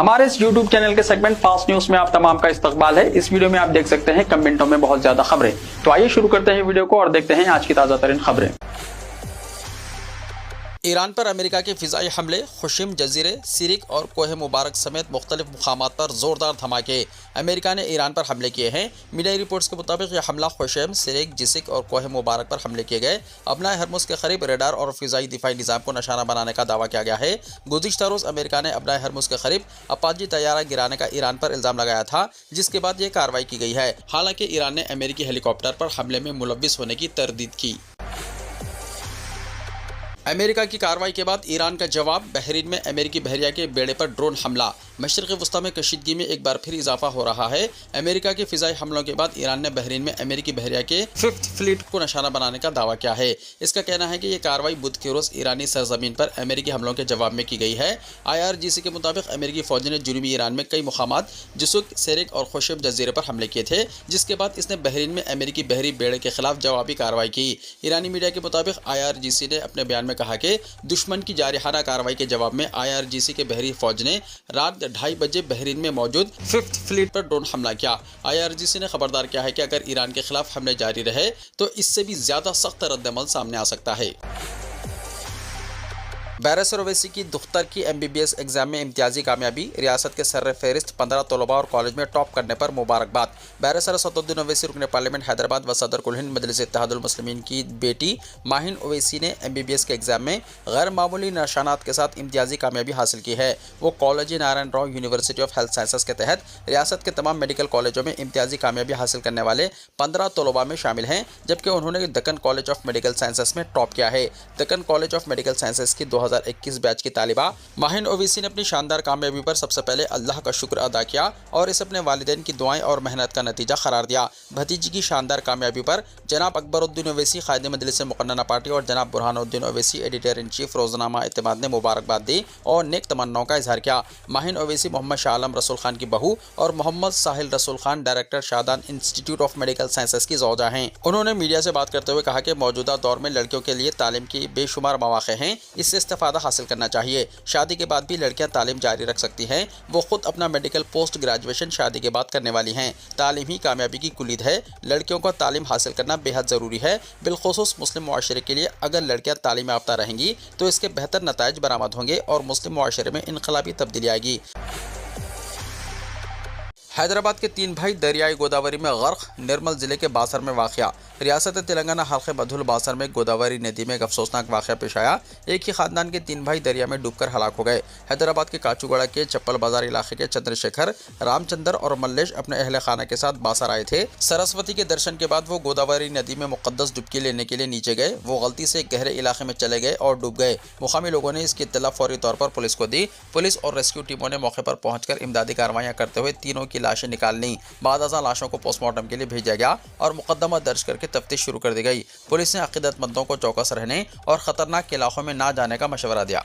हमारे इस YouTube channel के सेगमेंट फास्ट न्यूज में आप तमाम का इस्तकबाल है। इस वीडियो में आप देख सकते हैं कम मिनटों में बहुत ज्यादा खबरें। तो आइए शुरू करते हैं वीडियो को और देखते हैं आज की ताजा तरीन खबरें। ईरान पर अमेरिका के फ़िज़ाई हमले, खुशिम जजीरे, सिरिक और कोह मुबारक समेत मुख्तलिफ मुकामात पर ज़ोरदार धमाके। अमेरिका ने ईरान पर हमले किए हैं। मीडिया रिपोर्ट्स के मुताबिक यह हमला खुशिम, सिरिक, जिसिक और कोह मुबारक पर हमले किए गए। अपना हरमुज़ के करीब रेडार और फ़िज़ाई दिफाई निज़ाम को निशाना बनाने का दावा किया गया है। गुज़िश्ता रोज़ अमेरिका ने अपना हरमुज़ के करीब अपाची तैयारा गिराने का ईरान पर इल्ज़ाम लगाया था, जिसके बाद ये कार्रवाई की गई है। हालांकि ईरान ने अमेरिकी हेलीकॉप्टर पर हमले में मुलव्विस होने की तरदीद की। अमेरिका की कार्रवाई के बाद ईरान का जवाब, बहरीन में अमेरिकी बहरिया के बेड़े पर ड्रोन हमला। मशरिक़ी वस्ता में कशीदगी में एक बार फिर इजाफा हो रहा है। अमेरिका के फ़िज़ाई हमलों के बाद ईरान ने बहरीन में अमेरिकी बहरिया के 5th फ्लीट को निशाना बनाने का दावा किया है। इसका कहना है कि यह कार्रवाई बुध के रोज़ ईरानी सरजमीन पर अमेरिकी हमलों के जवाब में की गई है। IRGC के मुताबिक अमेरिकी फ़ौज ने जुनूबी ईरान में कई मुकामात जुसुक, सेरिक और खुशिब जजीरे पर हमले किए थे, जिसके बाद इसने बहरीन में अमेरिकी बहरी बेड़े के खिलाफ जवाबी कार्रवाई की। ईरानी मीडिया के मुताबिक IRGC ने अपने बयान में कहा कि दुश्मन की जारिहाना कार्रवाई के जवाब में IRGC के बहरी फौज ने रात 2:30 बजे बहरीन में मौजूद 5th फ्लीट पर ड्रोन हमला किया। IRGC ने खबरदार किया है कि अगर ईरान के खिलाफ हमले जारी रहे तो इससे भी ज्यादा सख्त रद्दअमल सामने आ सकता है। बैरिस्टर ओवैसी की दुख्तर की MBBS एग्जाम में इम्तियाजी कामयाबी, रियासत के सर्र फहरिस्त 15 तलबा और कॉलेज में टॉप करने पर मुबारकबाद। बैरिस्टर असदुद्दीन ओवैसी रुकन पार्लियामेंट हैदराबाद व सदर कुल हिंद मजलिस इत्तेहादुल मुस्लिमीन की बेटी माहिन ओवैसी ने MBBS के एग्जाम में गैर मामूली निशानात के साथ इम्तियाजी कामयाबी हासिल की है। वो college Narayan Rao university of health sciences के तहत रियासत के तमाम मेडिकल कॉलेजों में इम्तियाजी कामयाबी हासिल करने वाले 15 तलबा में शामिल हैं, जबकि उन्होंने Deccan college of medical sciences में टॉप किया है। Deccan college of medical sciences की 2021 बैच की तालिबा माहिन ओवैसी ने अपनी शानदार कामयाबी पर सबसे पहले अल्लाह का शुक्र अदा किया और इसे अपने वालिदैन की दुआएं और मेहनत का नतीजा करार दिया। भतीजी की शानदार कामयाबी पर जनाब अकबरुद्दीन ओवैसी कायदे मजलिस मुक़न्नना पार्टी और जनाब Burhanuddin Owaisi editor in chief रोज़नामा इत्तेमाद ने मुबारकबाद दी और नेक तमन्नाओं का इजहार किया। माहिन ओवैसी मोहम्मद शाह आलम रसूल खान की बहू और मोहम्मद साहिल रसूल Khan director Shadan institute of medical sciences की ज़ौजा हैं। उन्होंने मीडिया से बात करते हुए कहा कि मौजूदा दौर में लड़कियों के लिए तालीम की बेशुमार मौक़े हैं, इससे इस्तेफ़ादा हासिल करना चाहिए। शादी के बाद भी लड़कियां तालीम जारी रख सकती हैं। वो खुद अपना मेडिकल पोस्ट ग्रेजुएशन शादी के बाद करने वाली हैं। तालीम ही कामयाबी की कुलीद है। लड़कियों को तालीम हासिल करना बेहद ज़रूरी है। बिलखुसूस मुस्लिम मुआशरे के लिए अगर लड़कियां तालीम याफ्ता रहेंगी तो इसके बेहतर नताइज बरामद होंगे और मुस्लिम मुआशरे में इनकलाबी तब्दीली आएगी। हैदराबाद के 3 भाई दरियाई गोदावरी में गर्क, निर्मल जिले के बासर में वाक़या। रियासत तेलंगाना हल्के बधुल बासर में गोदावरी नदी में एक अफसोसनाक वाक़या पेश आया। एक ही खानदान के 3 भाई दरिया में डूबकर हलाक हो गए। हैदराबाद के काचूगड़ा के चप्पल बाजार इलाके के चंद्रशेखर, रामचंद्र और मल्लेश अपने अहले खाना के साथ बासर आए थे। सरस्वती के दर्शन के बाद वो गोदावरी नदी में मुक़द्दस डुबकी लेने के लिए नीचे गए। वो गलती से गहरे इलाके में चले गए और डूब गए। मुकामी लोगों ने इसकी इत्तला फौरी तौर पर पुलिस को दी। पुलिस और रेस्क्यू टीमों ने मौके पर पहुंचकर इमदादी कार्रवाइयां करते हुए तीनों की लाशें निकाल लीं। बाद अज़ां लाशों को पोस्टमार्टम के लिए भेजा गया और मुकदमा दर्ज करके तफ्तीश शुरू कर दी गई। पुलिस ने अक़ीदतमंदों को चौकस रहने और खतरनाक इलाकों में ना जाने का मशवरा दिया।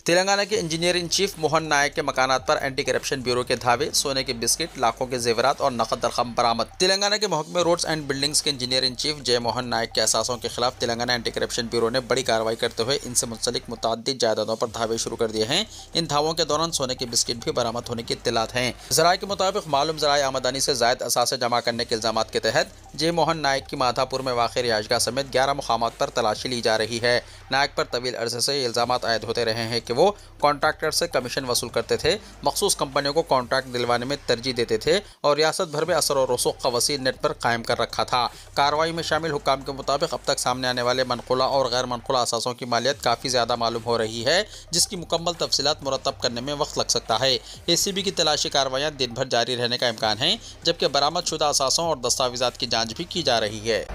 तेलंगाना के इंजीनियर इन चीफ मोहन नायक के मकानात पर एंटी करप्शन ब्यूरो के धावे, सोने के बिस्किट, लाखों के जेवरात और नकद रकम बरामद। तेलंगाना के महकमे रोड्स एंड बिल्डिंग्स के इंजीनियर इन चीफ जय मोहन नायक के एहसासों के खिलाफ तेलंगाना एंटी करप्शन ब्यूरो ने बड़ी कार्रवाई करते हुए इनसे मुंसलिक मुतअद्दिद जायदादों पर धावे शुरू कर दिए हैं। इन धावों के दौरान सोने के बिस्किट भी बरामद होने की इत्तलात हैं। ज़राए के मुताबिक मालूम ज़राए आमदनी से ज़ायद असासे जमा करने के इल्ज़ाम के तहत जय मोहन नायक की माधापुर में वाक़ रिहाइशगाह समेत 11 मुकामात पर तलाशी ली जा रही है। नायक पर तवील अर्से से ये इल्ज़ाम आयद होते रहे हैं कि वो कॉन्ट्रैक्टर से कमीशन वसूल करते थे, मखसूस कंपनियों को कॉन्ट्रैक्ट दिलवाने में तरजीह देते थे और रियासत भर में असर और रसूख का वसी नेटवर्क कायम कर रखा था। कार्रवाई में शामिल हुक्काम के मुताबिक अब तक सामने आने वाले मनकुला और गैर मनकुला असासों की मालियत काफ़ी ज़्यादा मालूम हो रही है, जिसकी मुकम्मल तफसीलात मुरतब करने में वक्त लग सकता है। ACB की तलाशी कार्रवाइयाँ दिन भर जारी रहने का इम्कान है, जबकि बरामद शुदा असासों और दस्तावेज़ात की जाँच भी की जा रही है।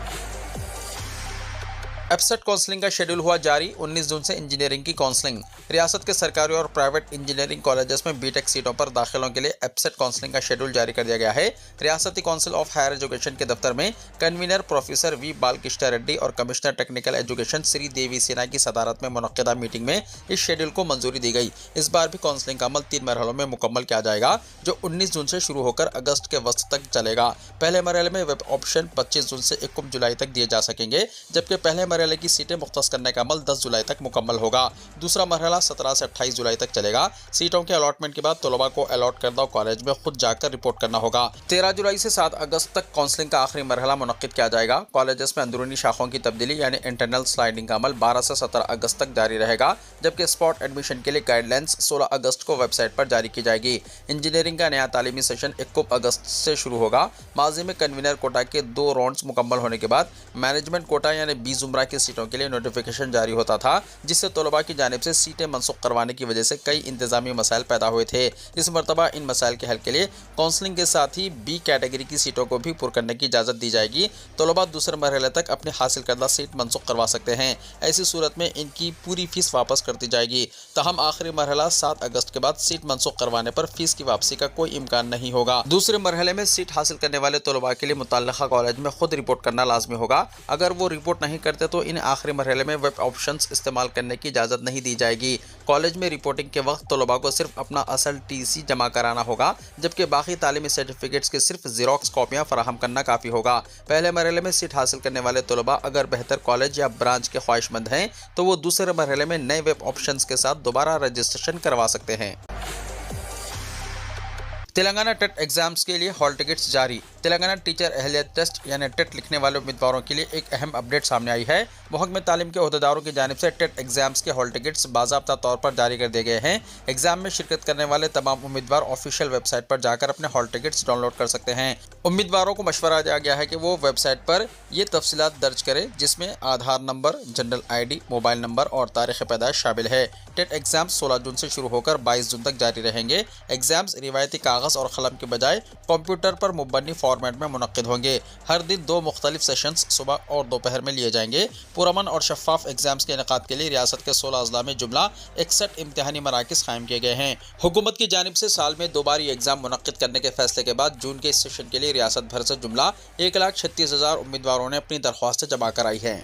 एपसेट काउंसलिंग का शेड्यूल हुआ जारी। 19 जून से इंजीनियरिंग की काउंसलिंग। रियासत के सरकारी और प्राइवेट इंजीनियरिंग कॉलेजेस में बीटेक सीटों पर दाखिलों के लिए एपसेट काउंसलिंग का शेड्यूल जारी कर दिया गया है। रियासती काउंसिल ऑफ हायर एजुकेशन के दफ्तर में convener professor V Balkrishna Reddy और कमिश्नर टेक्निकल एजुकेशन श्री देवी सेना की सदारत में मुनक्किदा मीटिंग में इस शेड्यूल को मंजूरी दी गई। इस बार भी काउंसलिंग का अमल 3 मरहलों में मुकम्मल किया जाएगा, जो 19 जून से शुरू होकर अगस्त के वस्त तक चलेगा। पहले मरहले में वेब ऑप्शन 25 जून से 1 जुलाई तक दिए जा सकेंगे, जबकि पहले मरहले मरहले की सीटें मुख्तस करने का अमल 10 जुलाई तक मुकम्मल होगा। दूसरा मरहला 17 से 28 जुलाई तक चलेगा। सीटों के अलॉटमेंट के बाद तलबा को अलॉट करदा कॉलेज में खुद जाकर रिपोर्ट करना होगा। 13 जुलाई से 7 अगस्त तक काउंसलिंग का आखिरी मरहला मुनक्किद किया जाएगा। कॉलेजेस में अंदरूनी शाखों की तब्दीली यानी इंटरनल स्लाइडिंग का अमल 12 से 17 अगस्त तक जारी रहेगा, जबकि स्पॉट एडमिशन के लिए गाइडलाइंस 16 अगस्त को वेबसाइट पर जारी की जाएगी। इंजीनियरिंग का नया तालीमी सेशन 21 अगस्त से शुरू होगा। माजी में कन्वीनर कोटा के 2 राउंड्स मुकम्मल होने के बाद मैनेजमेंट कोटा यानी 20 जुमरा की सीटों के लिए नोटिफिकेशन जारी होता था, जिससे तलबा की जानिब से सीटें मनसूख करवाने की वजह से कई इंतजामी मसाइल पैदा हुए थे। इस मरतबा इन मसाइल के हल के लिए काउंसलिंग के साथ ही बी कैटेगरी की सीटों को भी पुर करने की इजाज़त दी जाएगी। तलबा दूसरे मरहले तक अपनी हासिल करदा सीट मनसूख करवा सकते हैं। ऐसी सूरत में इनकी पूरी फीस वापस कर दी जाएगी। तहम आखिरी मरहला 7 अगस्त के बाद सीट मनसूख करवाने पर फीस की वापसी का कोई इम्कान नहीं होगा। दूसरे मरहले में सीट हासिल करने वाले तलबा के लिए मुतल्लिका कॉलेज में खुद रिपोर्ट करना लाजमी होगा। अगर वो रिपोर्ट नहीं करते तो इन आखिरी मरहले में वेब ऑप्शंस इस्तेमाल करने की इजाज़त नहीं दी जाएगी। कॉलेज में रिपोर्टिंग के वक्त तलबा को सिर्फ अपना असल TC जमा कराना होगा, जबकि बाकी तालीमी सर्टिफिकेट्स की सिर्फ ज़ेरॉक्स कॉपियाँ फराहम करना काफ़ी होगा। पहले मरहले में सीट हासिल करने वाले तलबा अगर बेहतर कॉलेज या ब्रांच के ख्वाहिशमंद हैं तो वो दूसरे मरहले में नए वेब ऑप्शंस के साथ दोबारा रजिस्ट्रेशन करवा सकते हैं। तेलंगाना टेट एग्जाम्स के लिए हॉल टिकट्स जारी। तेलंगाना टीचर अहलियत टेस्ट यानी टेट लिखने वाले उम्मीदवारों के लिए एक अहम अपडेट सामने आई है। महकमे तालीम के ओहदेदारों की जानिब से टेट एग्जाम्स के हॉल टिकट्स बाज़ाब्ता तौर पर जारी कर दिए गए हैं। एग्जाम में शिरकत करने वाले तमाम उम्मीदवार ऑफिशियल वेबसाइट पर जाकर अपने हॉल टिकट्स डाउनलोड कर सकते हैं। उम्मीदवारों को मशवरा दिया गया है कि वो वेबसाइट पर ये तफसीलात दर्ज करें, जिसमें Aadhaar number, general ID, mobile number और तारीख़ पैदाइश शामिल है। टेट एग्जाम्स 16 जून से शुरू होकर 22 जून तक जारी रहेंगे। एग्जाम्स रिवायती कागज़ और कलम के बजाय कंप्यूटर पर मुबन्नी फॉर्मेट में मुनक्किद होंगे। हर दिन 2 मुख्तलिफ सेशंस सुबह और दोपहर में लिए जाएंगे। पुरअमन और शफाफ एग्जाम्स के इनेकाद के लिए रियासत के 16 अजला में जुमला 61 इम्तिहानी मराकिज़ कायम किए गए हैं। हुकूमत की जानिब से साल में 2 बार ये एग्जाम मुनक्किद करने के फैसले के बाद जून के इस सेशन के लिए रियासत भर से जुमला 1,36,000 उम्मीदवारों ने अपनी दरख्वास्तें जमा कराई हैं।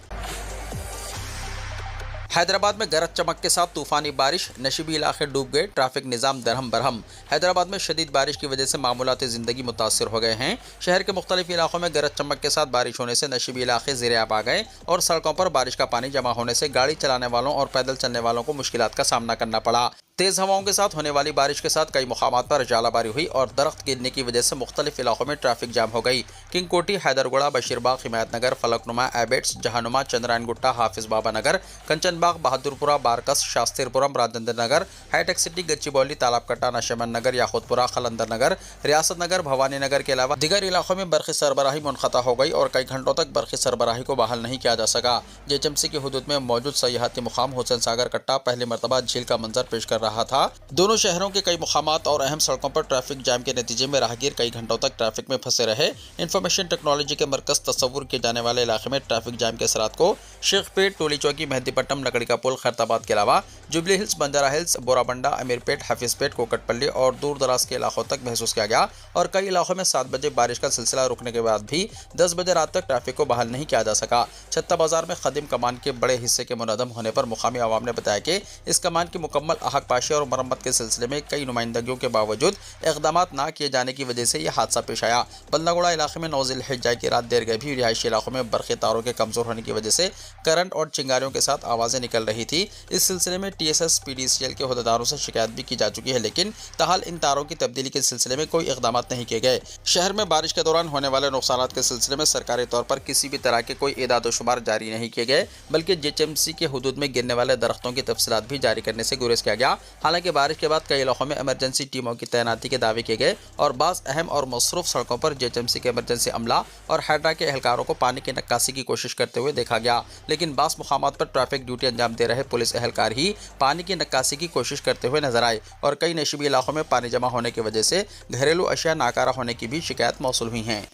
हैदराबाद में गरज चमक के साथ तूफानी बारिश, नशीबी इलाके डूब गए, ट्रैफिक निज़ाम दरहम बरहम। हैदराबाद में शदीद बारिश की वजह से मामूलाती ज़िंदगी मुतासर हो गए हैं। शहर के मुख्तलिफ इलाकों में गरज चमक के साथ बारिश होने से नशीबी इलाके ज़ेर-ए-आब आ गए और सड़कों पर बारिश का पानी जमा होने से गाड़ी चलाने वालों और पैदल चलने वालों को मुश्किलात का सामना करना पड़ा। तेज़ हवाओं के साथ होने वाली बारिश के साथ कई मुकामात पर जालाबारी हुई और दरख्त गिरने की वजह से मुख्तलिफ इलाकों में ट्रैफिक जाम हो गई। किंग कोटी, हैदरगुड़ा, बशीरबाग, हिमायत नगर, फलकनुमा, एबेट्स, जहानुमा, चंद्रायन गुट्टा, हाफिज बाबा नगर, कंचनबाग, बहादुरपुरा, बारकस, शास्त्रीपुरम, राजेंद्र नगर, हाईटेक सिटी, गच्चीबौली, तालाबकट्टा, नशमन नगर, याकूतपुरा, खलंदर नगर, रियासत नगर, भवानी नगर के अलावा दीगर इलाकों में बरक़ी सरबराही मुनक़ता हो गई और कई घंटों तक बरक़ी सरबराही को बहाल नहीं किया जा सका। JHMC की हदूद में मौजूद सयाहती मुकाम हुसैन सागर कट्टा पहली मरतबा झील का मंजर पेश कर रहा था। दोनों शहरों के कई मुकामात और अहम सड़कों पर ट्रैफिक जाम के नतीजे में राहगीर कई घंटों तक ट्रैफिक में फंसे रहे। इंफॉर्मेशन टेक्नोलॉजी के मरकज़ तस्वुर किए जाने वाले इलाके में ट्रैफिक जाम के असरात को शेखपेट, टोली चौकी, मेहदीपट्टम, लकड़ी का पुल, खैरताबाद के अलावा जुबली हिल्स, बंजारा हिल्स, बोराबंडा, अमीरपेट, हाफिजपेट, कोकटपल्ली और दूर दराज के इलाकों तक महसूस किया गया और कई इलाकों में 7 बजे बारिश का सिलसिला रुकने के बाद भी 10 बजे रात तक ट्रैफिक को बहाल नहीं किया जा सका। छत्ता बाजार में खदीम कमान के बड़े हिस्से के मुनदम होने पर मुकामी अवाम ने बताया कि इस कमान की मुकम्मल आहक पाशी और मरम्मत के सिलसिले में कई नुमाइंदगियों के बावजूद इक़दामात ना किए जाने की वजह से यह हादसा पेश आया। बल्लागुड़ा इलाके में 9 ज़िलहिज्जा की रात देर गए भी रिहायशी इलाकों में बरक़ी तारों के कमज़ोर होने की वजह से करंट और चिंगारियों के साथ आवाज़ें निकल रही थी। इस सिलसिले में TSS PDCL के अहदेदारों से शिकायत भी की जा चुकी है, लेकिन ताहाल इन तारों की तब्दीली के सिलसिले में कोई इक़दामात नहीं किए गए। शहर में बारिश के दौरान होने वाले नुकसानात के सिलसिले में सरकारी तौर पर किसी भी तरह के कोई एदाद व शुमार जारी नहीं किए गए, बल्कि JHMC के हदूद में गिरने वाले दरख्तों की तफसीलात भी जारी करने से गुरेज किया गया। हालांकि बारिश के बाद कई इलाकों में इमरजेंसी टीमों की तैनाती के दावे किए गए और बाज़ अहम और मसरूफ सड़कों पर JHMC के इमरजेंसी अमला और हैड्रा के एहलकारों को पानी की नक्कासी की कोशिश करते हुए देखा गया, लेकिन बाज़ मुकामात पर ट्रैफिक ड्यूटी अंजाम दे रहे पुलिस एहलकार ही पानी की नक्कासी की कोशिश करते हुए नजर आए और कई नशीबी इलाकों में पानी जमा होने की वजह से घरेलू अशिया नाकारा होने की भी शिकायत मौसूल हुई हैं।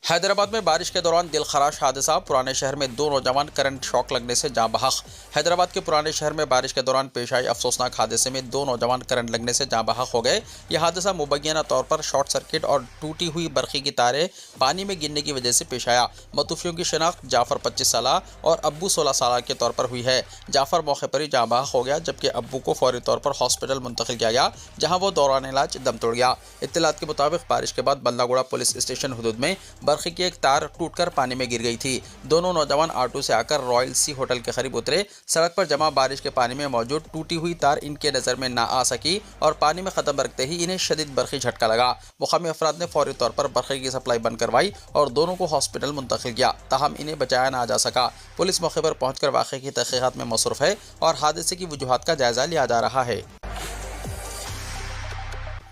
हैदराबाद में बारिश के दौरान दिलखराश हादसा, पुराने शहर में 2 नौजवान करंट शॉक लगने से जाँ बहक। हैदराबाद के पुराने शहर में बारिश के दौरान पेश आई अफसोसनाक हादसे में 2 नौजवान करंट लगने से जाँ बहक हो गए। यह हादसा मुबैना तौर पर शॉर्ट सर्किट और टूटी हुई बरक़ी की तारें पानी में गिरने की वजह से पेश आया। मतूफियों की शनाख्त जाफ़र 25 साल और अब्बू 16 साल के तौर पर हुई है। जाफ़र मौके पर ही जाँ बहक हो गया, जबकि अब्बू को फौरी तौर पर हॉस्पिटल मुंतकिल किया गया, जहाँ वो दौरान इलाज दम तोड़ गया। इत्तलात के मुताबिक बारिश के बाद बल्लागुड़ा पुलिस स्टेशन हदूद में बरखी की एक तार टूटकर पानी में गिर गई थी। दोनों नौजवान ऑटो से आकर रॉयल सी होटल के करीब उतरे। सड़क पर जमा बारिश के पानी में मौजूद टूटी हुई तार इनके नजर में ना आ सकी और पानी में कदम रखते ही इन्हें शदीद बरखी झटका लगा। मुकामी अफराद ने फौरी तौर पर बरखी की सप्लाई बंद करवाई और दोनों को हॉस्पिटल मुंतकिल किया, ताहम इन्हें बचाया ना जा सका। पुलिस मौके पर पहुंचकर वाक़े की तहक़ीक़ात में मसरूफ़ है और हादसे की वजूहात का जायजा लिया जा रहा है।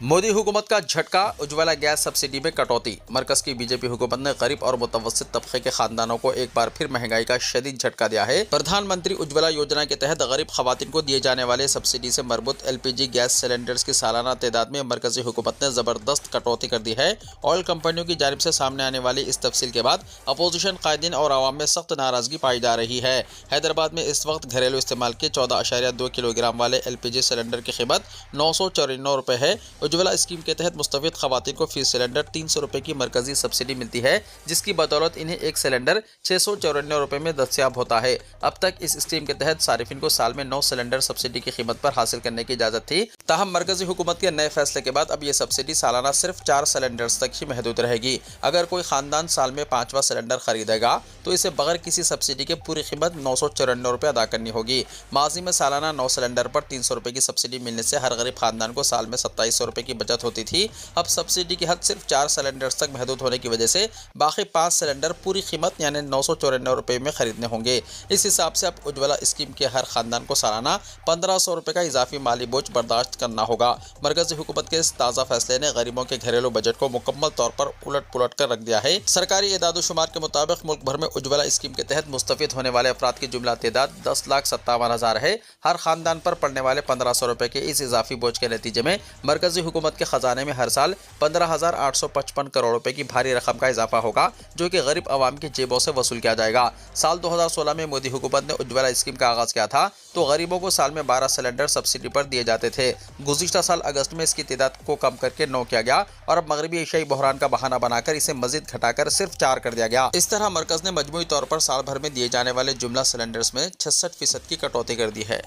मोदी हुकूमत का झटका, उज्ज्वला गैस सब्सिडी में कटौती। मरकज की बीजेपी हुकूमत ने गरीब और मुतवस्सित तबके के खानदानों को एक बार फिर महंगाई का शदीद झटका दिया है। प्रधानमंत्री उज्ज्वला योजना के तहत गरीब खवातीन को दिए जाने वाले सब्सिडी से मरबूत LPG गैस सिलेंडर्स की सालाना तादाद में मरकजी हुकूमत ने जबरदस्त कटौती कर दी है। ऑयल कंपनियों की जानिब से सामने आने वाली इस तफसील के बाद अपोजिशन कायदीन और आवाम में सख्त नाराजगी पाई जा रही है। हैदराबाद में इस वक्त घरेलू इस्तेमाल के 14.2 किलोग्राम वाले LPG सिलेंडर की कीमत 994 रुपये है। उज्ज्वला स्कीम के तहत मुस्तफिद खवातीन को फी सिलेंडर 300 रुपये की मरकजी सब्सिडी मिलती है, जिसकी बदौलत इन्हें एक सिलेंडर 694 रुपये में दस्तयाब होता है। अब तक इस स्कीम के तहत सारिफिन को साल में 9 सिलेंडर सब्सिडी की कीमत पर हासिल करने की इजाजत थी। ताहम मरकजी हुकूमत के नए फैसले के बाद अब ये सब्सिडी सालाना सिर्फ 4 सिलेंडर्स तक ही महदूद रहेगी। अगर कोई खानदान साल में 5वां सिलेंडर खरीदेगा तो इसे बगैर किसी सब्सिडी के पूरी कीमत 994 रुपये अदा करनी होगी। माजी में सालाना 9 सिलेंडर पर 300 रुपये की सब्सिडी मिलने से हर गरीब खानदान को साल में 2700 रुपये की बचत होती थी। अब सब्सिडी की हद सिर्फ 4 सिलेंडर्स तक महदूद होने की वजह से बाकी 5 सिलेंडर पूरी कीमत यानी 994 रुपये में खरीदने होंगे। इस हिसाब से अब उज्ज्वला स्कीम के हर खानदान को सालाना 1500 रुपये का इजाफी माली बोझ बर्दाश्त करना होगा। मरकजी हुकूमत के इस ताज़ा फैसले ने गरीबों के घरेलू बजट को मुकम्मल तौर पर उलट पुलट कर रख दिया है। सरकारी एदाद-ओ-शुमार के मुताबिक मुल्क भर में उज्ज्वला स्कीम के तहत मुस्तफिद होने वाले अफराद की जुमला तादाद 10,57,000 है। हर खानदान पर पड़ने वाले 1500 रुपये के इस इजाफी बोझ के नतीजे में मरकजी हुकूमत के खजाने में हर साल 15,855 करोड़ रुपए की भारी रकम का इजाफा होगा, जो कि गरीब आवाम की जेबों से वसूल किया जाएगा। साल 2016 में मोदी हुकूमत ने उज्ज्वला स्कीम का आगाज किया था तो गरीबों को साल में 12 सिलेंडर सब्सिडी पर दिए जाते थे। गुज़िश्ता साल अगस्त में इसकी तादाद को कम करके 9 किया गया और अब मगरबी एशियाई बहरान का बहाना बनाकर इसे मजीद घटाकर सिर्फ 4 कर दिया गया। इस तरह मरकज ने मजमूई तौर पर साल भर में दिए जाने वाले जुमला सिलेंडर्स में 66% की कटौती कर दी है।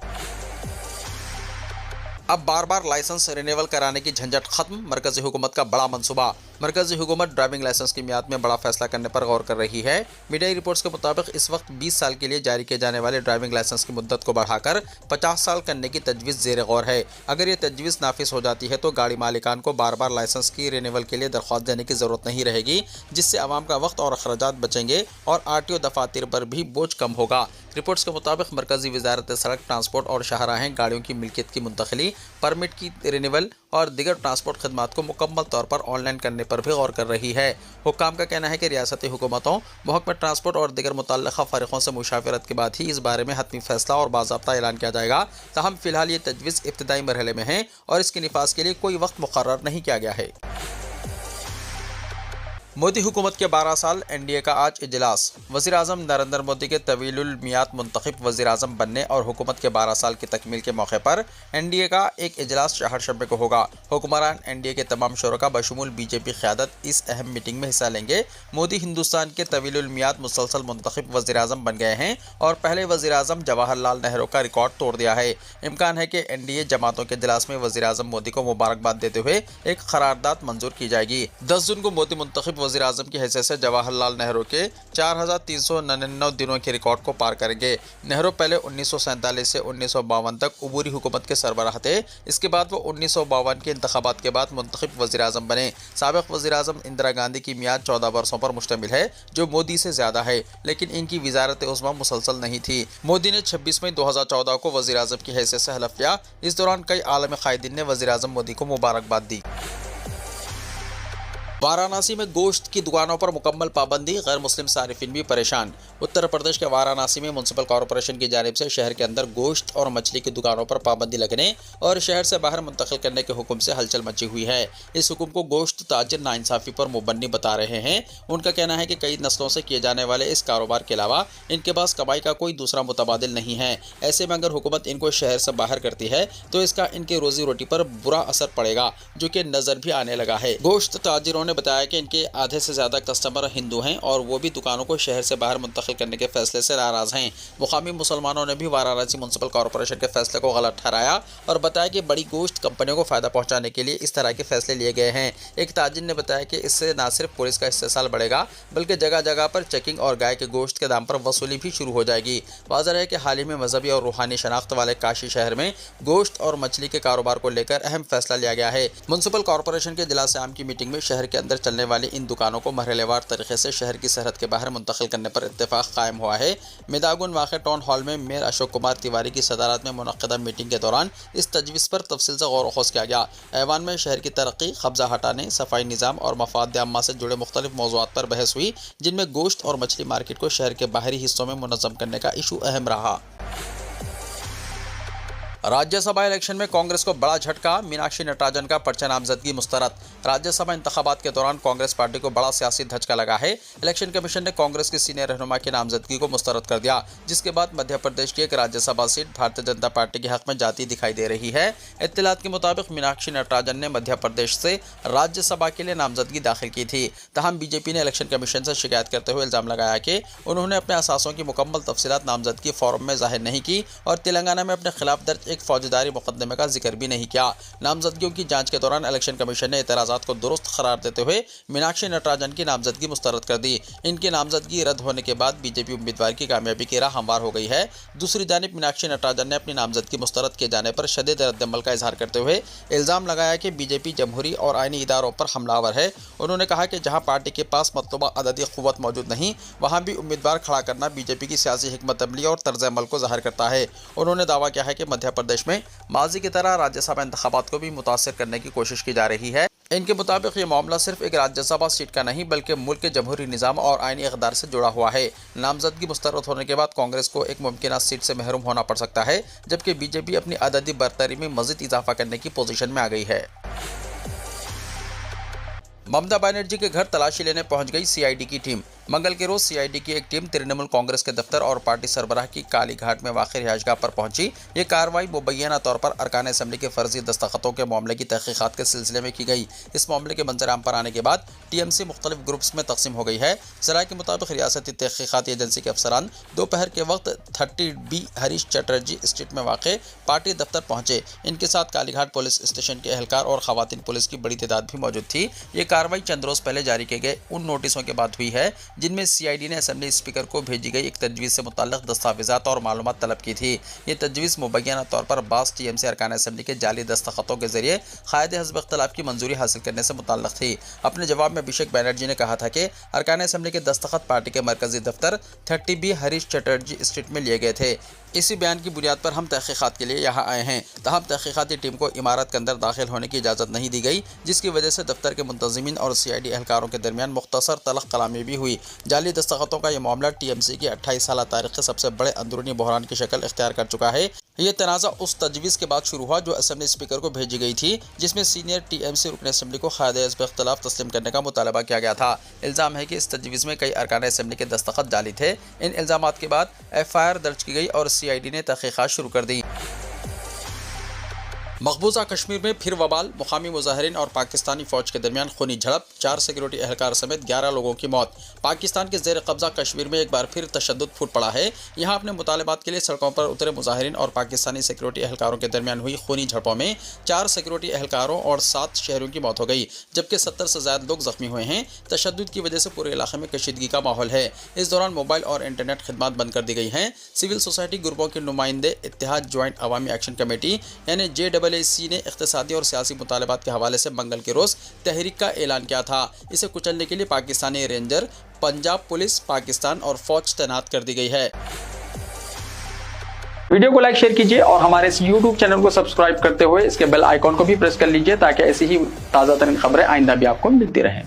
अब बार बार लाइसेंस रिन्यूअल कराने की झंझट खत्म, मरकजी हुकूमत का बड़ा मंसूबा। मरकजी हुकूमत ड्राइविंग लाइसेंस की मियाद में बड़ा फैसला करने पर गौर कर रही है। मीडिया रिपोर्ट्स के मुताबिक इस वक्त 20 साल के लिए जारी किए जाने वाले ड्राइविंग लाइसेंस की मुद्दत को बढ़ाकर 50 साल करने की तजवीज़ ज़ेर गौर है। अगर ये तजवीज़ नाफिज हो जाती है तो गाड़ी मालिकान को बार बार लाइसेंस की रिन्यूअल के लिए दरख्वास्त देने की ज़रूरत नहीं रहेगी, जिससे आवाम का वक्त और अखराजात बचेंगे और RTO दफातर पर भी बोझ कम होगा। रिपोर्ट्स के मुताबिक मरकजी वजारत सड़क ट्रांसपोर्ट और शाहराहें गाड़ियों की मिल्कियत की मुंतकिली, परमिट की रिन्यूअल और दीगर ट्रांसपोर्ट खदमात को मुकम्मल तौर पर ऑनलाइन करने पर भी गौर कर रही है। हुक्काम का कहना है कि रियासती हुकूमतों, महकमा ट्रांसपोर्ट और दीगर मुतल्लिक़ा फ़रीक़ों से मुशावरत के बाद ही इस बारे में हतमी फैसला और बाज़ाब्ता ऐलान किया जाएगा। ताहम फ़िलहाल ये तजवीज़ इब्तिदाई मरहले में है और इसके निफाज़ के लिए कोई वक्त मुक़र्रर नहीं किया गया है। मोदी हुकूमत के 12 साल, NDA का आज इजलास। वज़ीर-ए-आज़म नरेंद्र मोदी के तवीलुल मियाद मुंतखब वज़ीर-ए-आज़म बनने और हुकूमत के 12 साल की तकमील के मौके पर NDA का एक इजलास चहारशंबे को होगा। हुक्मरान NDA के तमाम शुरका बशमूल BJP क़यादत इस अहम मीटिंग में हिस्सा लेंगे। मोदी हिंदुस्तान के तवीलुल मियाद मुसलसल मुंतखब वज़ीर-ए-आज़म बन गए हैं और पहले वज़ीर-ए-आज़म जवाहरलाल नेहरू का रिकॉर्ड तोड़ दिया है। इम्कान है कि NDA जमातों के इजलास में वज़ीर-ए-आज़म मोदी को मुबारकबाद देते हुए एक करारदाद मंजूर की जाएगी। 10 जून को मोदी मुंतखब वज़ीर-ए-आज़म की हैसियत से जवाहरलाल नेहरू के 4,399 दिनों के रिकॉर्ड को पार करेंगे। नेहरू पहले 1947 से 1952 तक अबूरी हुकूमत के सरबराह थे। इसके बाद वो 1952 के इंतखाबात के बाद मुंतखब वज़ीर-ए-आज़म बने। साबिक़ वज़ीर-ए-आज़म इंदिरा गांधी की मियाद 14 वर्षों पर मुश्तमिल है, जो मोदी से ज़्यादा है, लेकिन इनकी वज़ारत उज़्मा मुसलसल नहीं थी। मोदी ने 26 मई 2014 को वज़ीर-ए-आज़म की हैसियत से हलफ लिया। इस दौरान कई आलमी कायदीन ने वज़ीर-ए-आज़म मोदी को मुबारकबाद दी। वाराणसी में गोश्त की दुकानों पर मुकम्मल पाबंदी, गैर मुस्लिम सारिफिन भी परेशान। उत्तर प्रदेश के वाराणसी में म्युनिसिपल कॉरपोरेशन की जानिब से शहर के अंदर गोश्त और मछली की दुकानों पर पाबंदी लगने और शहर से बाहर मुंतकिल करने के हुक्म से हलचल मची हुई है। इस हुक्म को गोश्त ताजिर नाइंसाफ़ी पर मुबन्नी बता रहे हैं। उनका कहना है कि कई नस्लों से किए जाने वाले इस कारोबार के अलावा इनके पास कमाई का कोई दूसरा मुतबादिल नहीं है। ऐसे में अगर हुकूमत इनको शहर से बाहर करती है तो इसका इनके रोजी रोटी पर बुरा असर पड़ेगा, जो कि नज़र भी आने लगा है। गोश्त ताजिरों उन्होंने बताया कि इनके आधे से ज़्यादा कस्टमर हिंदू हैं और वो भी दुकानों को शहर से बाहर मुंतकिल करने के फैसले से नाराज़ हैं। मुकामी मुसलमानों ने भी वाराणसी म्युनिसिपल कॉरपोरेशन के फैसले को गलत ठहराया और बताया कि बड़ी गोश्त कंपनियों को फ़ायदा पहुँचाने के लिए इस तरह के फैसले लिए गए हैं। एक ताजिर ने बताया कि इससे न सिर्फ पुलिस का इस्तेसाल बढ़ेगा बल्कि जगह जगह पर चेकिंग और गाय के गोश्त के दाम पर वसूली भी शुरू हो जाएगी। वाज़ह है कि हाल ही में मजहबी और रूहानी शनाख्त वाले काशी शहर में गोश्त और मछली के कारोबार को लेकर अहम फैसला लिया गया है। म्युनिसिपल कॉरपोरेशन के इजलास आम की मीटिंग में शहर के अंदर चलने वाली इन दुकानों को मरहलेवार तरीके से शहर की सरहद के बाहर मुंतकिल करने पर इत्तेफाक कायम हुआ है। मेदागुन वाक़े टाउन हॉल में मेयर अशोक कुमार तिवारी की सदारत में मुनक़्क़दा मीटिंग के दौरान इस तजवीज़ पर तफसील से गौर व ख़ौज़ किया गया। ऐवान में शहर की तरक्की, कब्ज़ा हटाने, सफाई निज़ाम और मफाद आम्मा से जुड़े मुख्तलिफ मौज़ूआत पर बहस हुई, जिनमें गोश्त और मछली मार्केट को शहर के बाहरी हिस्सों में मुनज़्ज़म करने का इशू अहम रहा। राज्यसभा इलेक्शन में कांग्रेस को बड़ा झटका, मीनाक्षी नटराजन का पर्चा नामजदगी मुस्तरद। राज्यसभा इंतखाबात के दौरान कांग्रेस पार्टी को बड़ा सियासी धचका लगा है। इलेक्शन कमीशन ने कांग्रेस की सीनियर रहनुमा की नामजदगी को मुस्तरद कर दिया, जिसके बाद मध्य प्रदेश की एक राज्यसभा सीट भारतीय जनता पार्टी के हक में जाती दिखाई दे रही है। इत्तलात के मुताबिक मीनाक्षी नटराजन ने मध्य प्रदेश से राज्यसभा के लिए नामजदगी दाखिल की थी। तहम बीजेपी ने इलेक्शन कमीशन से शिकायत करते हुए इल्ज़ाम लगाया कि उन्होंने अपने असासों की मुकम्मल तफसीलात नामजदगी फॉर्म में जाहिर नहीं की और तेलंगाना में अपने खिलाफ दर्ज एक फौजदारी मुकदमे का जिक्र भी नहीं किया। नामजदगियों की जांच के दौरान इलेक्शन कमीशन ने एतराज़ात को दुरुस्त करार देते हुए मीनाक्षी नटराजन की नामजदगी मुस्तरद कर दी। इनकी नामजदगी रद्द होने के बाद बीजेपी उम्मीदवार की कामयाबी की राह हमवार हो गई है। दूसरी जानिब मीनाक्षी नटराजन ने अपनी नामजदगी मुस्तरद किए जाने पर शदीद रद्दअमल का इजहार करते हुए इल्ज़ाम लगाया कि बीजेपी जमहूरी और आईनी इदारों पर हमलावर है। उन्होंने कहा कि जहाँ पार्टी के पास मतलूबा अददी क़ुव्वत मौजूद नहीं, वहाँ भी उम्मीदवार खड़ा करना बीजेपी की सियासी हिकमत अमली और तर्ज अमल को ज़ाहिर करता है। उन्होंने दावा किया है कि मध्य प्रदेश में माजी की तरह राज्यसभा इंतखाबात को भी मुतासिर करने की कोशिश की जा रही है। इनके मुताबिक ये मामला सिर्फ एक राज्यसभा सीट का नहीं बल्कि मुल्क के जमहूरी निज़ाम और आईनी इक़दार से जुड़ा हुआ है। नामजदगी मुस्तरद होने के बाद कांग्रेस को एक मुमकिन सीट से महरूम होना पड़ सकता है, जबकि बीजेपी अपनी अददी बरतरी में मज़ीद इजाफा करने की पोजीशन में आ गई है। ममता बनर्जी के घर तलाशी लेने पहुंच गई सीआईडी की टीम। मंगल के रोज सीआईडी की एक टीम तृणमूल कांग्रेस के दफ्तर और पार्टी सरबराह की काली घाट में वाक़ रिहाइशगाह पर पहुंची। ये कार्रवाई मुबैना तौर पर अरकान असम्बली के फर्जी दस्तखतों के मामले की तहकीकात के सिलसिले में की गई। इस मामले के मंजर-आम पर आने के बाद टीएमसी मुख्तलिफ ग्रुप्स में तकसीम हो गई है। ज़राए के मुताबिक रियासती तहकीकाती एजेंसी के अफसरान दोपहर के वक्त 30B हरीश चटर्जी स्ट्रीट में वाक़ पार्टी दफ्तर पहुंचे। इनके साथ कालीघाट पुलिस स्टेशन के एहलकार और खवातीन पुलिस की बड़ी तादाद भी मौजूद थी। ये कार्रवाई चंद रोज़ पहले जारी किए गए उन नोटिसों के बाद हुई है जिनमें सीआईडी ने असेंबली स्पीकर को भेजी गई एक तजवीज़ से मुताल्लिक़ दस्तावेज़ात और मालूमात तलब की थी। ये तजवीज़ मुबैना तौर पर बास टीएमसी अरकान असेंबली के जाली दस्तखतों के जरिए क़ायद हज़्ब इख्तिलाफ़ की मंजूरी हासिल करने से मुताल्लिक़ थी। अपने जवाब में अभिषेक बनर्जी ने कहा था कि अरकान असेंबली के दस्तखत पार्टी के मरकज़ी दफ्तर 30B हरीश चटर्जी स्ट्रीट में लिए गए थे। इसी बयान की बुनियाद पर हम तहकीकात के लिए यहाँ आए हैं। तहम तहकीकाती टीम को इमारत के अंदर दाखिल होने की इजाज़त नहीं दी गई, जिसकी वजह से दफ्तर के मुंतज़िमीन और सीआईडी एहलकारों के दरमियान मुख्तसर तलख़ कलामी भी हुई। जाली दस्तखतों का यह मामला टीएमसी की 28 साल तारीख़ के सबसे बड़े अंदरूनी बहरान की शक्ल इख्तियार कर चुका है। ये तनाज़ा उस तजवीज़ के बाद शुरू हुआ जो असेंबली स्पीकर को भेजी गई थी, जिसमें सीनियर टीएमसी रुकन असेंबली को क़ायद हज़्ब इख्तिलाफ़ तस्लीम करने का मुतालबा किया गया था। इल्ज़ाम है कि इस तजवीज़ में कई अरकान असेंबली के दस्तखत जाली थे। इन इल्ज़ामात के बाद FIR दर्ज की गई और सीआईडी ने तहक़ीक़ात शुरू कर दी। मकबूजा कश्मीर में फिर वबाल, मुकामी मुजाहिरीन और पाकिस्तानी फ़ौज के दरमियान खूनी झड़प, 4 सिक्योरिटी एहलकार समेत 11 लोगों की मौत। पाकिस्तान के ज़ेर कब्ज़ा कश्मीर में एक बार फिर तशद्दुद फूट पड़ा है। यहाँ अपने मुतालबात के लिए सड़कों पर उतरे मुजाहिरीन और पाकिस्तानी सिक्योरिटी एहलकारों के दरमियान हुई खूनी झड़पों में 4 सिक्योरिटी एहलकारों और 7 शहरों की मौत हो गई, जबकि 70 से ज़्यादा लोग ज़ख्मी हुए हैं। तशद्दुद की वजह से पूरे इलाके में कशीदगी का माहौल है। इस दौरान मोबाइल और इंटरनेट खिदमात बंद कर दी गई हैं। सिविल सोसाइटी ग्रुपों के नुमाइंदे इत्तेहाद जॉइंट अवामी एक्शन कमेटी यानी JAAC ने इक़्तिसादी और सियासी मुतालबात के हवाले से मंगल के रोज़ तहरीक का ऐलान किया था। इसे कुचलने के लिए पाकिस्तानी रेंजर, पंजाब पुलिस, पाकिस्तान और फ़ौज तैनात कर दी गई है। वीडियो को लाइक शेयर कीजिए और हमारे इस YouTube चैनल को सब्सक्राइब करते हुए इसके बेल आइकॉन को भी प्रेस कर लीजिए ताकि ऐसी ही ताज़ा तरीन खबरें आइंदा भी आपको मिलती रहें।